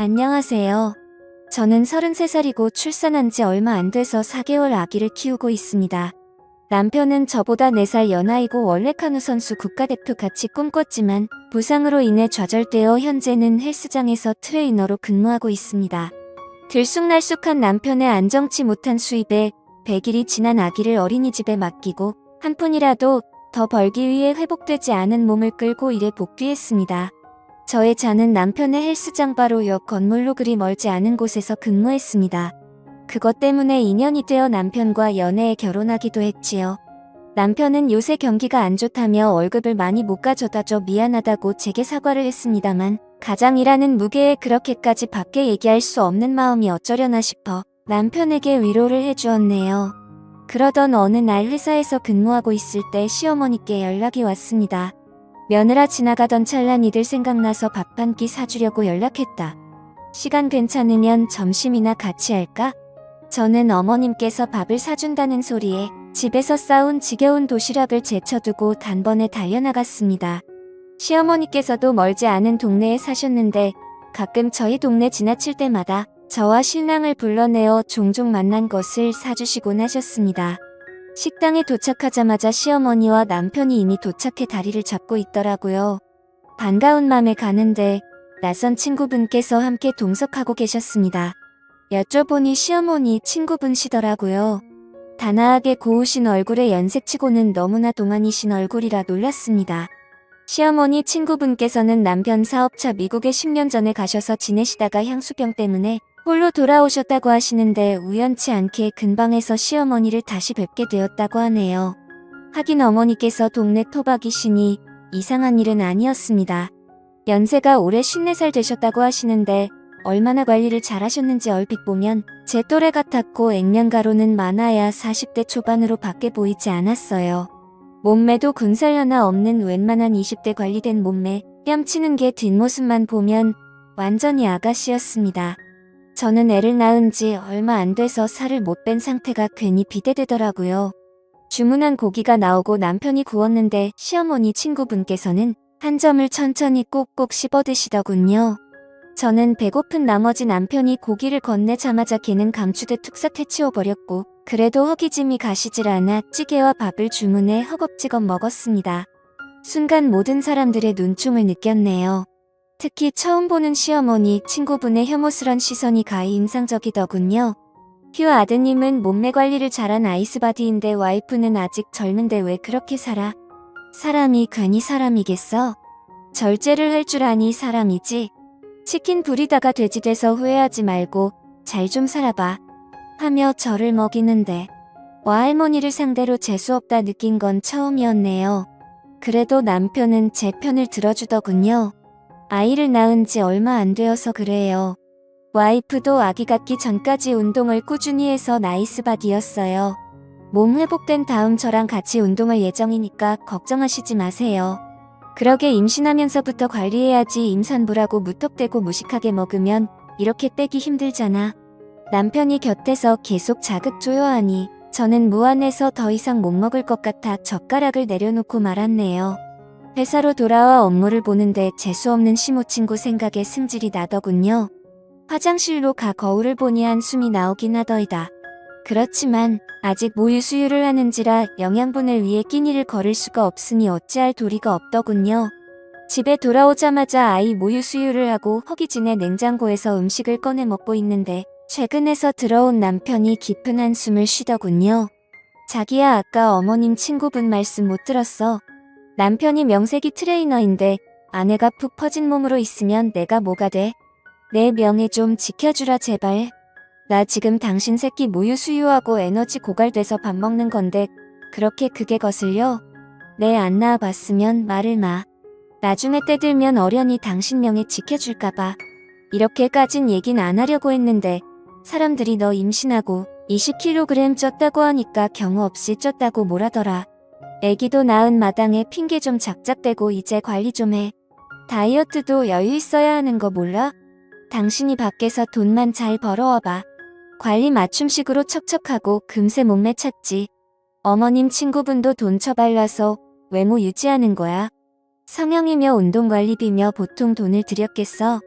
안녕하세요. 저는 33살이고 출산한 지 얼마 안 돼서 4개월 아기를 키우고 있습니다. 남편은 저보다 4살 연하이고 원래 카누 선수 국가대표 같이 꿈꿨지만 부상으로 인해 좌절되어 현재는 헬스장에서 트레이너로 근무하고 있습니다. 들쑥날쑥한 남편의 안정치 못한 수입에 100일이 지난 아기를 어린이집에 맡기고 한 푼이라도 더 벌기 위해 회복되지 않은 몸을 끌고 일에 복귀했습니다. 저의 자는 남편의 헬스장 바로 옆 건물로 그리 멀지 않은 곳에서 근무했습니다. 그것 때문에 인연이 되어 남편과 연애에 결혼하기도 했지요. 남편은 요새 경기가 안 좋다며 월급을 많이 못 가져다줘 미안하다고 제게 사과를 했습니다만 가장이라는 무게에 그렇게까지 밖에 얘기할 수 없는 마음이 어쩌려나 싶어 남편에게 위로를 해주었네요. 그러던 어느 날 회사에서 근무하고 있을 때 시어머니께 연락이 왔습니다. 며느라 지나가던 찰나 니들 생각나서 밥 한 끼 사주려고 연락했다. 시간 괜찮으면 점심이나 같이 할까? 저는 어머님께서 밥을 사준다는 소리에 집에서 싸운 지겨운 도시락을 제쳐두고 단번에 달려나갔습니다. 시어머니께서도 멀지 않은 동네에 사셨는데 가끔 저희 동네 지나칠 때마다 저와 신랑을 불러내어 종종 만난 것을 사주시곤 하셨습니다. 식당에 도착하자마자 시어머니와 남편이 이미 도착해 다리를 잡고 있더라고요. 반가운 맘에 가는데 낯선 친구분께서 함께 동석하고 계셨습니다. 여쭤보니 시어머니 친구분시더라고요. 단아하게 고우신 얼굴에 연색치고는 너무나 동안이신 얼굴이라 놀랐습니다. 시어머니 친구분께서는 남편 사업차 미국에 10년 전에 가셔서 지내시다가 향수병 때문에 홀로 돌아오셨다고 하시는데 우연치 않게 근방에서 시어머니를 다시 뵙게 되었다고 하네요. 하긴 어머니께서 동네 토박이시니 이상한 일은 아니었습니다. 연세가 올해 54살 되셨다고 하시는데 얼마나 관리를 잘하셨는지 얼핏 보면 제 또래 같았고 액면가로는 많아야 40대 초반으로 밖에 보이지 않았어요. 몸매도 군살 하나 없는 웬만한 20대 관리된 몸매, 뺨치는 게 뒷모습만 보면 완전히 아가씨였습니다. 저는 애를 낳은 지 얼마 안 돼서 살을 못 뺀 상태가 괜히 비대되더라고요. 주문한 고기가 나오고 남편이 구웠는데 시어머니 친구분께서는 한 점을 천천히 꼭꼭 씹어 드시더군요. 저는 배고픈 나머지 남편이 고기를 건네자마자 걔는 감추듯 툭싹 해치워버렸고 그래도 허기짐이 가시질 않아 찌개와 밥을 주문해 허겁지겁 먹었습니다. 순간 모든 사람들의 눈총을 느꼈네요. 특히 처음 보는 시어머니 친구분의 혐오스런 시선이 가히 인상적이더군요. 휴 아드님은 몸매 관리를 잘한 아이스바디인데 와이프는 아직 젊은데 왜 그렇게 살아? 사람이 괜히 사람이겠어? 절제를 할 줄 아니 사람이지? 치킨 부리다가 돼지 돼서 후회하지 말고 잘 좀 살아봐 하며 저를 먹이는데 와할머니를 상대로 재수없다 느낀 건 처음이었네요. 그래도 남편은 제 편을 들어주더군요. 아이를 낳은 지 얼마 안 되어서 그래요. 와이프도 아기 갖기 전까지 운동을 꾸준히 해서 나이스바디였어요. 몸 회복된 다음 저랑 같이 운동할 예정이니까 걱정하시지 마세요. 그러게 임신하면서부터 관리해야지 임산부라고 무턱대고 무식하게 먹으면 이렇게 빼기 힘들잖아. 남편이 곁에서 계속 자극 조여하니 저는 무안해서 더 이상 못 먹을 것 같아 젓가락을 내려놓고 말았네요. 회사로 돌아와 업무를 보는데 재수없는 시모친구 생각에 승질이 나더군요. 화장실로 가 거울을 보니 한숨이 나오긴 하더이다. 그렇지만 아직 모유 수유를 하는지라 영양분을 위해 끼니를 거를 수가 없으니 어찌할 도리가 없더군요. 집에 돌아오자마자 아이 모유 수유를 하고 허기진에 냉장고에서 음식을 꺼내 먹고 있는데 최근에서 들어온 남편이 깊은 한숨을 쉬더군요. 자기야 아까 어머님 친구분 말씀 못 들었어. 남편이 명색이 트레이너인데 아내가 푹 퍼진 몸으로 있으면 내가 뭐가 돼? 내 명예 좀 지켜주라 제발. 나 지금 당신 새끼 모유 수유하고 에너지 고갈돼서 밥 먹는 건데 그렇게 그게 거슬려? 내 안 낳아봤으면 말을 마. 나중에 때 들면 어련히 당신 명예 지켜줄까봐. 이렇게까진 얘긴 안 하려고 했는데 사람들이 너 임신하고 20kg 쪘다고 하니까 경우 없이 쪘다고 뭐라더라. 애기도 낳은 마당에 핑계 좀 작작대고 이제 관리 좀 해. 다이어트도 여유 있어야 하는 거 몰라? 당신이 밖에서 돈만 잘 벌어와봐. 관리 맞춤식으로 척척하고 금세 몸매 찾지. 어머님 친구분도 돈 처발라서 외모 유지하는 거야. 성형이며 운동관리비며 보통 돈을 들였겠어.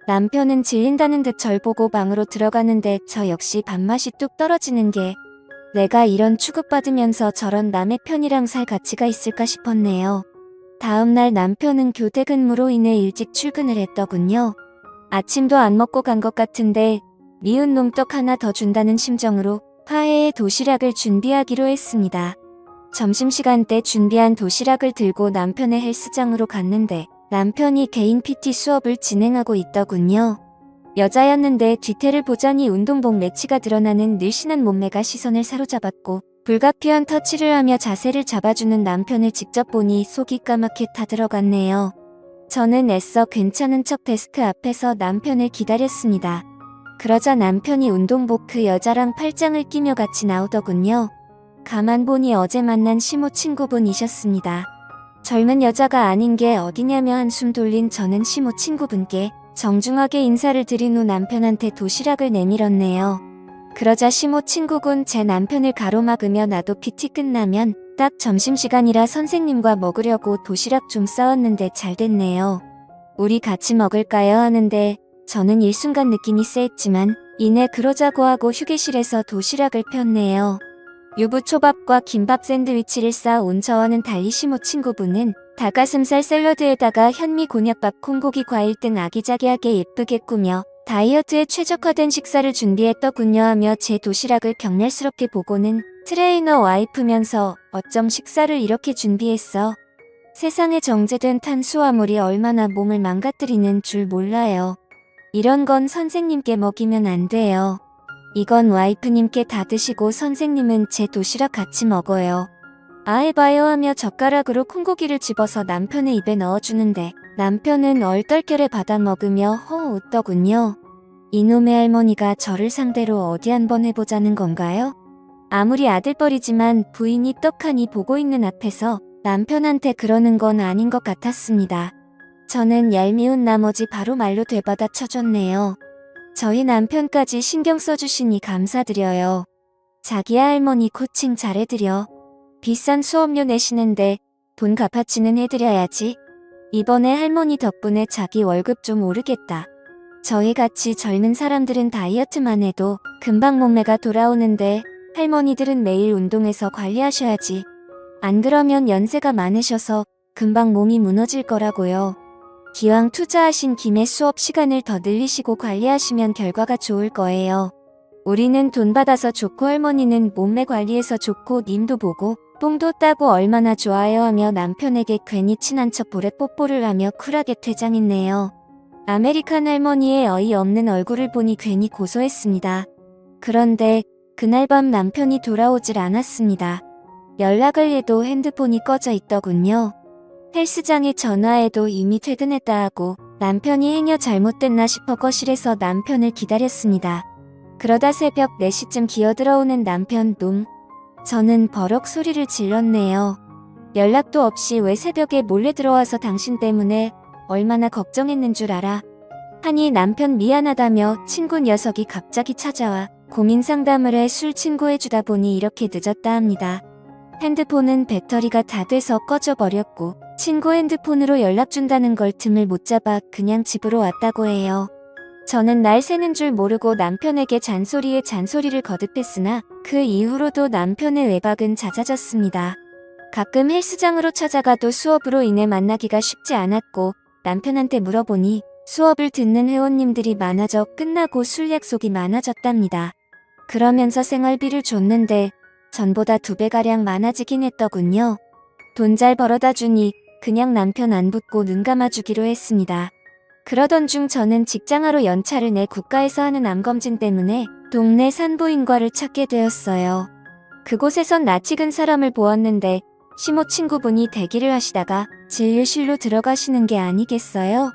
남편은 질린다는 듯 절 보고 방으로 들어가는데 저 역시 밥맛이 뚝 떨어지는 게 내가 이런 취급받으면서 저런 남의 편이랑 살 가치가 있을까 싶었네요. 다음날 남편은 교대 근무로 인해 일찍 출근을 했더군요. 아침도 안 먹고 간 것 같은데 미운 놈떡 하나 더 준다는 심정으로 화해의 도시락을 준비하기로 했습니다. 점심시간 때 준비한 도시락을 들고 남편의 헬스장으로 갔는데 남편이 개인 PT 수업을 진행하고 있더군요. 여자였는데 뒤태를 보자니 운동복 매치가 드러나는 늘씬한 몸매가 시선을 사로잡았고 불가피한 터치를 하며 자세를 잡아주는 남편을 직접 보니 속이 까맣게 타들어갔네요. 저는 애써 괜찮은 척 데스크 앞에서 남편을 기다렸습니다. 그러자 남편이 운동복 그 여자랑 팔짱을 끼며 같이 나오더군요. 가만 보니 어제 만난 시모 친구분이셨습니다. 젊은 여자가 아닌 게 어디냐며 한숨 돌린 저는 시모 친구분께 정중하게 인사를 드린 후 남편한테 도시락을 내밀었네요. 그러자 시모 친구군 제 남편을 가로막으며 나도 PT 끝나면 딱 점심시간이라 선생님과 먹으려고 도시락 좀 싸왔는데 잘 됐네요. 우리 같이 먹을까요 하는데 저는 일순간 느낌이 쎄했지만 이내 그러자고 하고 휴게실에서 도시락을 폈네요. 유부초밥과 김밥 샌드위치를 싸온 저와는 달리 시모 친구분은 닭가슴살 샐러드에다가 현미 곤약밥 콩고기 과일 등 아기자기하게 예쁘게 꾸며 다이어트에 최적화된 식사를 준비했더군요 하며 제 도시락을 격렬스럽게 보고는 트레이너 와이프면서 어쩜 식사를 이렇게 준비했어? 세상에 정제된 탄수화물이 얼마나 몸을 망가뜨리는 줄 몰라요. 이런 건 선생님께 먹이면 안 돼요. 이건 와이프님께 다 드시고 선생님은 제 도시락 같이 먹어요. 아 해봐요 하며 젓가락으로 콩고기를 집어서 남편의 입에 넣어주는데 남편은 얼떨결에 받아 먹으며 허 웃더군요. 이놈의 할머니가 저를 상대로 어디 한번 해보자는 건가요? 아무리 아들뻘이지만 부인이 떡하니 보고 있는 앞에서 남편한테 그러는 건 아닌 것 같았습니다. 저는 얄미운 나머지 바로 말로 되받아 쳐줬네요. 저희 남편까지 신경 써주시니 감사드려요. 자기야 할머니 코칭 잘해드려. 비싼 수업료 내시는데 돈 갚아치는 해드려야지. 이번에 할머니 덕분에 자기 월급 좀 오르겠다. 저희같이 젊은 사람들은 다이어트만 해도 금방 몸매가 돌아오는데 할머니들은 매일 운동해서 관리하셔야지. 안 그러면 연세가 많으셔서 금방 몸이 무너질 거라고요. 기왕 투자하신 김에 수업 시간을 더 늘리시고 관리하시면 결과가 좋을 거예요. 우리는 돈 받아서 좋고 할머니는 몸매 관리해서 좋고 님도 보고 뽕도 따고 얼마나 좋아요 하며 남편에게 괜히 친한 척 볼에 뽀뽀를 하며 쿨하게 퇴장했네요. 아메리칸 할머니의 어이없는 얼굴을 보니 괜히 고소했습니다. 그런데 그날 밤 남편이 돌아오질 않았습니다. 연락을 해도 핸드폰이 꺼져 있더군요. 헬스장에 전화해도 이미 퇴근했다 하고 남편이 행여 잘못됐나 싶어 거실에서 남편을 기다렸습니다. 그러다 새벽 4시쯤 기어들어오는 남편 놈. 저는 버럭 소리를 질렀네요. 연락도 없이 왜 새벽에 몰래 들어와서 당신 때문에 얼마나 걱정했는 줄 알아. 하니 남편 미안하다며 친구 녀석이 갑자기 찾아와 고민 상담을 해 술 친구해주다 보니 이렇게 늦었다 합니다. 핸드폰은 배터리가 다 돼서 꺼져버렸고 친구 핸드폰으로 연락 준다는 걸 틈을 못 잡아 그냥 집으로 왔다고 해요. 저는 날 새는 줄 모르고 남편에게 잔소리에 잔소리를 거듭했으나 그 이후로도 남편의 외박은 잦아졌습니다. 가끔 헬스장으로 찾아가도 수업으로 인해 만나기가 쉽지 않았고 남편한테 물어보니 수업을 듣는 회원님들이 많아져 끝나고 술 약속이 많아졌답니다. 그러면서 생활비를 줬는데 전보다 2배가량 많아지긴 했더군요. 돈 잘 벌어다 주니 그냥 남편 안 붙고 눈 감아주기로 했습니다. 그러던 중 저는 직장하러 연차를 내 국가에서 하는 암검진 때문에 동네 산부인과를 찾게 되었어요. 그곳에선 낯익은 사람을 보았는데 시모 친구분이 대기를 하시다가 진료실로 들어가시는 게 아니겠어요?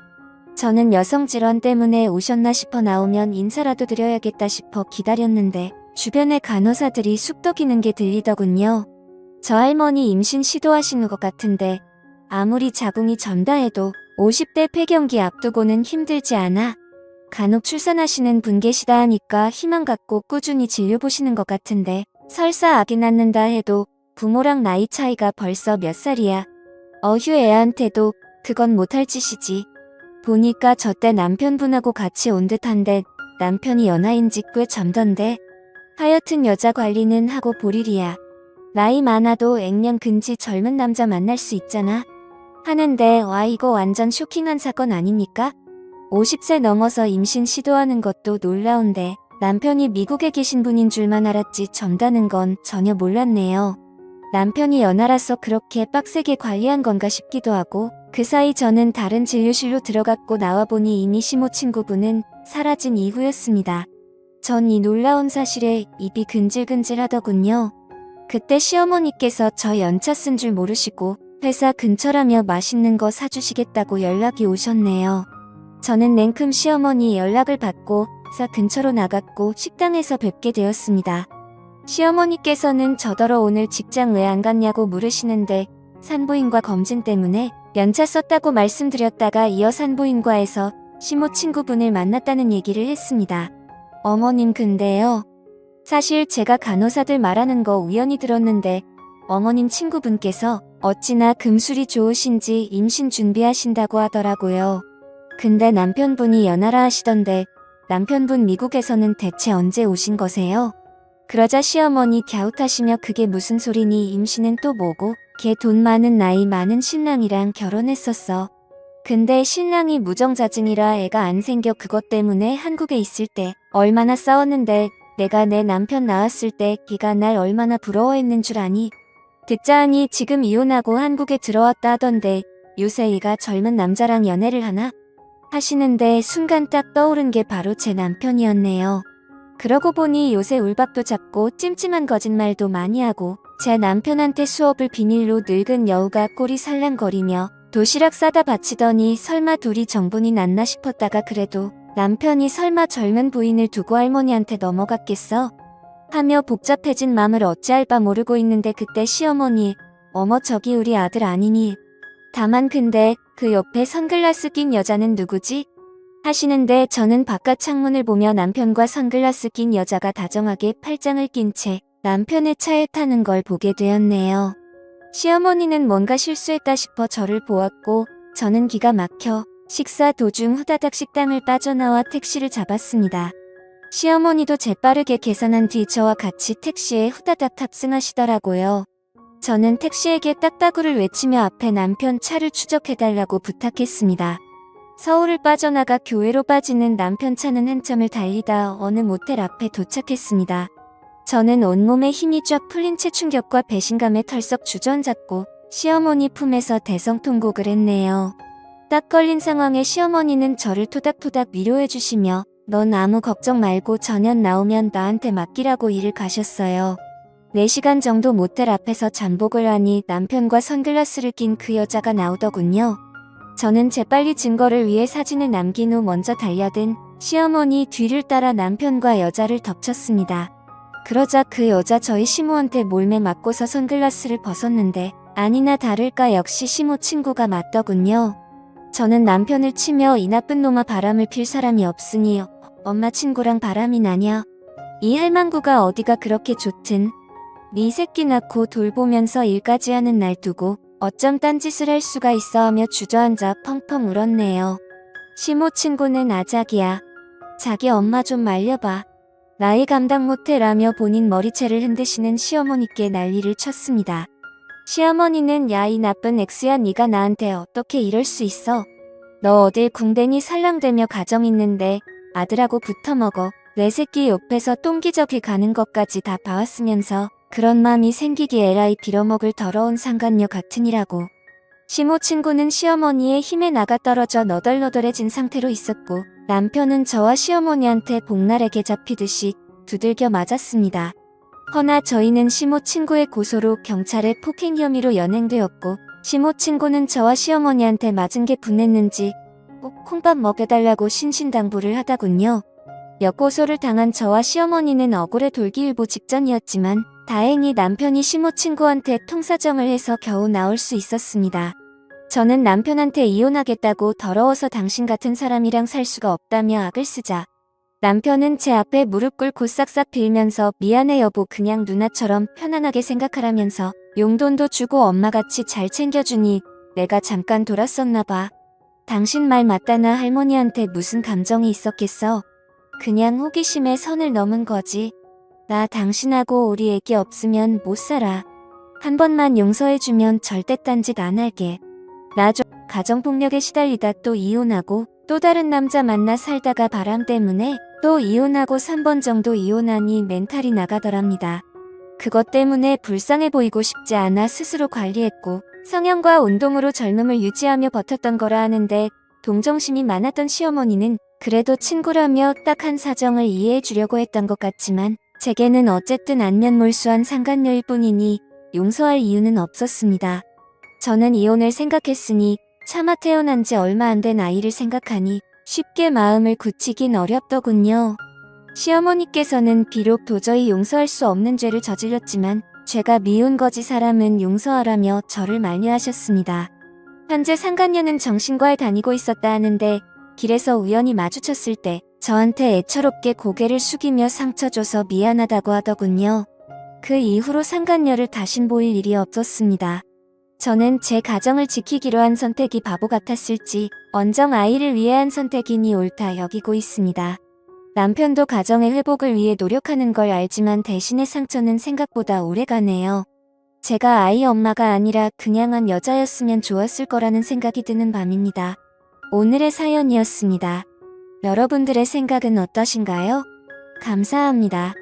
저는 여성 질환 때문에 오셨나 싶어 나오면 인사라도 드려야겠다 싶어 기다렸는데 주변의 간호사들이 쑥덕이는 게 들리더군요. 저 할머니 임신 시도하시는 것 같은데 아무리 자궁이 전다해도 50대 폐경기 앞두고는 힘들지 않아? 간혹 출산하시는 분 계시다 하니까 희망 갖고 꾸준히 진료 보시는 것 같은데 설사 아기 낳는다 해도 부모랑 나이 차이가 벌써 몇 살이야. 어휴 애한테도 그건 못할 짓이지. 보니까 저때 남편분하고 같이 온 듯한데 남편이 연하인지 꽤 젊던데. 하여튼 여자 관리는 하고 보리리야. 나이 많아도 액면 근지 젊은 남자 만날 수 있잖아. 하는데 와 이거 완전 쇼킹한 사건 아닙니까? 50세 넘어서 임신 시도하는 것도 놀라운데 남편이 미국에 계신 분인 줄만 알았지 젊다는 건 전혀 몰랐네요. 남편이 연하라서 그렇게 빡세게 관리한 건가 싶기도 하고 그 사이 저는 다른 진료실로 들어갔고 나와보니 이미 시모 친구분은 사라진 이후였습니다. 전 이 놀라운 사실에 입이 근질근질하더군요. 그때 시어머니께서 저 연차 쓴 줄 모르시고 회사 근처라며 맛있는 거 사주시겠다고 연락이 오셨네요. 저는 냉큼 시어머니 연락을 받고 회사 근처로 나갔고 식당에서 뵙게 되었습니다. 시어머니께서는 저더러 오늘 직장 왜 안 갔냐고 물으시는데 산부인과 검진 때문에 연차 썼다고 말씀드렸다가 이어 산부인과에서 시모 친구분을 만났다는 얘기를 했습니다. 어머님 근데요. 사실 제가 간호사들 말하는 거 우연히 들었는데 어머님 친구분께서 어찌나 금술이 좋으신지 임신 준비하신다고 하더라고요. 근데 남편분이 연하라 하시던데 남편분 미국에서는 대체 언제 오신 거세요? 그러자 시어머니 갸웃하시며 그게 무슨 소리니 임신은 또 뭐고 걔 돈 많은 나이 많은 신랑이랑 결혼했었어. 근데 신랑이 무정자증이라 애가 안 생겨 그것 때문에 한국에 있을 때 얼마나 싸웠는데 내가 내 남편 낳았을 때 걔가 날 얼마나 부러워했는 줄 아니? 듣자 하니 지금 이혼하고 한국에 들어왔다 하던데 요새 얘가 젊은 남자랑 연애를 하나? 하시는데 순간 딱 떠오른 게 바로 제 남편이었네요. 그러고 보니 요새 울박도 잡고 찜찜한 거짓말도 많이 하고 제 남편한테 수업을 비밀로 늙은 여우가 꼬리 살랑거리며 도시락 싸다 바치더니 설마 둘이 정분이 났나 싶었다가 그래도 남편이 설마 젊은 부인을 두고 할머니한테 넘어갔겠어? 하며 복잡해진 맘을 어찌할 바 모르고 있는데 그때 시어머니 어머 저기 우리 아들 아니니? 다만 근데 그 옆에 선글라스 낀 여자는 누구지? 하시는데 저는 바깥 창문을 보며 남편과 선글라스 낀 여자가 다정하게 팔짱을 낀 채 남편의 차에 타는 걸 보게 되었네요. 시어머니는 뭔가 실수했다 싶어 저를 보았고 저는 기가 막혀 식사 도중 후다닥 식당을 빠져나와 택시를 잡았습니다. 시어머니도 재빠르게 계산한 뒤 저와 같이 택시에 후다닥 탑승하시더라고요. 저는 택시에게 딱따구를 외치며 앞에 남편 차를 추적해달라고 부탁했습니다. 서울을 빠져나가 교외로 빠지는 남편 차는 한참을 달리다 어느 모텔 앞에 도착했습니다. 저는 온몸에 힘이 쫙 풀린 채 충격과 배신감에 털썩 주저앉았고 시어머니 품에서 대성통곡을 했네요. 딱 걸린 상황에 시어머니는 저를 토닥토닥 위로해주시며 넌 아무 걱정 말고 저녁 나오면 나한테 맡기라고 일을 가셨어요. 4시간 정도 모텔 앞에서 잠복을 하니 남편과 선글라스를 낀 그 여자가 나오더군요. 저는 재빨리 증거를 위해 사진을 남긴 후 먼저 달려든 시어머니 뒤를 따라 남편과 여자를 덮쳤습니다. 그러자 그 여자 저희 시모한테 몰매 맞고서 선글라스를 벗었는데 아니나 다를까 역시 시모 친구가 맞더군요. 저는 남편을 치며 이 나쁜 놈아 바람을 필 사람이 없으니 엄마 친구랑 바람이 나냐? 이 할망구가 어디가 그렇게 좋든 네 새끼 낳고 돌보면서 일까지 하는 날 두고 어쩜 딴짓을 할 수가 있어 하며 주저앉아 펑펑 울었네요. 시모 친구는 아작이야. 자기 엄마 좀 말려봐. 나이 감당 못해 라며 본인 머리채를 흔드시는 시어머니께 난리를 쳤습니다. 시어머니는 야 이 나쁜 X야 네가 나한테 어떻게 이럴 수 있어. 너 어딜 궁뎅이 살랑대며 가정 있는데 아들하고 붙어먹어. 내 새끼 옆에서 똥기저귀 가는 것까지 다 봐왔으면서 그런 맘이 생기기 에라이 빌어먹을 더러운 상간녀 같으니라고. 시모 친구는 시어머니의 힘에 나가 떨어져 너덜너덜해진 상태로 있었고 남편은 저와 시어머니한테 복날에게 잡히듯이 두들겨 맞았습니다. 허나 저희는 시모 친구의 고소로 경찰에 폭행 혐의로 연행되었고 시모 친구는 저와 시어머니한테 맞은 게 분했는지 꼭 콩밥 먹여달라고 신신당부를 하다군요. 역고소를 당한 저와 시어머니는 억울해 돌기일보 직전이었지만 다행히 남편이 시모 친구한테 통사정을 해서 겨우 나올 수 있었습니다. 저는 남편한테 이혼하겠다고 더러워서 당신 같은 사람이랑 살 수가 없다며 악을 쓰자 남편은 제 앞에 무릎 꿇고 싹싹 빌면서 미안해 여보 그냥 누나처럼 편안하게 생각하라면서 용돈도 주고 엄마같이 잘 챙겨주니 내가 잠깐 돌았었나 봐. 당신 말 맞다나 할머니한테 무슨 감정이 있었겠어. 그냥 호기심에 선을 넘은 거지. 나 당신하고 우리 애기 없으면 못 살아. 한 번만 용서해주면 절대 딴짓 안 할게. 나 좀 가정폭력에 시달리다 또 이혼하고 또 다른 남자 만나 살다가 바람 때문에 또 이혼하고 3번 정도 이혼하니 멘탈이 나가더랍니다. 그것 때문에 불쌍해 보이고 싶지 않아 스스로 관리했고 성형과 운동으로 젊음을 유지하며 버텼던 거라 하는데 동정심이 많았던 시어머니는 그래도 친구라며 딱한 사정을 이해해 주려고 했던 것 같지만 제게는 어쨌든 안면몰수한 상간녀일 뿐이니 용서할 이유는 없었습니다. 저는 이혼을 생각했으니 차마 태어난 지 얼마 안 된 아이를 생각하니 쉽게 마음을 굳히긴 어렵더군요. 시어머니께서는 비록 도저히 용서할 수 없는 죄를 저질렀지만 죄가 미운 거지 사람은 용서하라며 저를 만류하셨습니다. 현재 상간녀는 정신과에 다니고 있었다 하는데 길에서 우연히 마주쳤을 때 저한테 애처롭게 고개를 숙이며 상처 줘서 미안하다고 하더군요. 그 이후로 상간녀를 다신 보일 일이 없었습니다. 저는 제 가정을 지키기로 한 선택이 바보 같았을지 언정 아이를 위해 한 선택이니 옳다 여기고 있습니다. 남편도 가정의 회복을 위해 노력하는 걸 알지만 대신의 상처는 생각보다 오래가네요. 제가 아이 엄마가 아니라 그냥 한 여자였으면 좋았을 거라는 생각이 드는 밤입니다. 오늘의 사연이었습니다. 여러분들의 생각은 어떠신가요? 감사합니다.